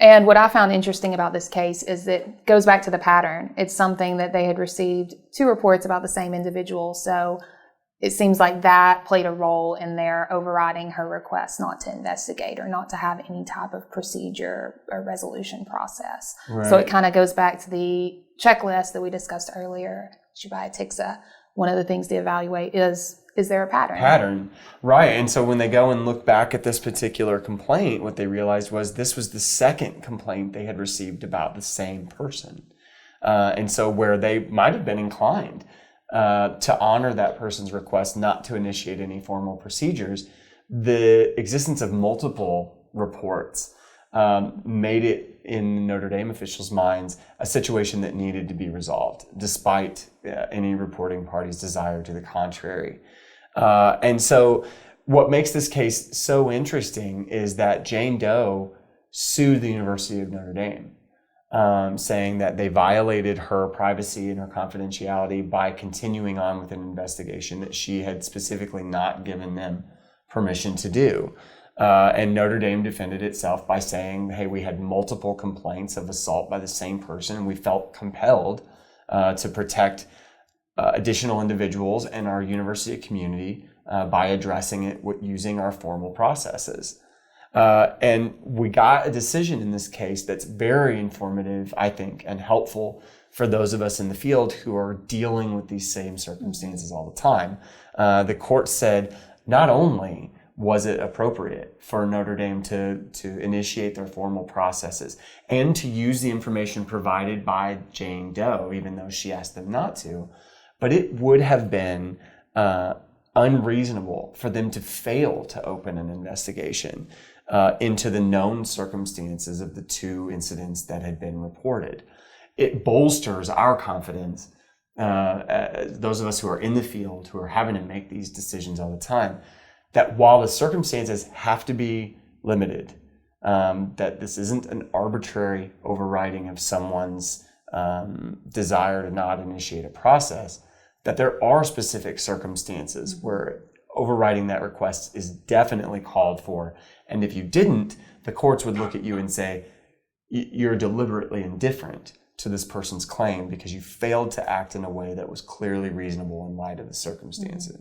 And what I found interesting about this case is that it goes back to the pattern. It's something that they had received 2 reports about the same individual. So it seems like that played a role in their overriding her request not to investigate or not to have any type of procedure or resolution process. Right. So it kind of goes back to the checklist that we discussed earlier, Shubhaya Tiksa. One of the things to evaluate is there a pattern? Right. And so when they go and look back at this particular complaint, what they realized was this was the second complaint they had received about the same person. And so where they might have been inclined to honor that person's request not to initiate any formal procedures, the existence of multiple reports made it, in Notre Dame officials' minds, a situation that needed to be resolved, despite any reporting party's desire to the contrary. And so what makes this case so interesting is that Jane Doe sued the University of Notre Dame, saying that they violated her privacy and her confidentiality by continuing on with an investigation that she had specifically not given them permission to do. And Notre Dame defended itself by saying, hey, we had multiple complaints of assault by the same person, and we felt compelled to protect additional individuals and our university community by addressing it using our formal processes. And we got a decision in this case that's very informative, I think, and helpful for those of us in the field who are dealing with these same circumstances all the time. The court said not only was it appropriate for Notre Dame to initiate their formal processes and to use the information provided by Jane Doe, even though she asked them not to, but it would have been unreasonable for them to fail to open an investigation into the known circumstances of the 2 incidents that had been reported. It bolsters our confidence, those of us who are in the field, who are having to make these decisions all the time, that while the circumstances have to be limited, that this isn't an arbitrary overriding of someone's desire to not initiate a process, that there are specific circumstances where overriding that request is definitely called for. And if you didn't, the courts would look at you and say, you're deliberately indifferent to this person's claim because you failed to act in a way that was clearly reasonable in light of the circumstances.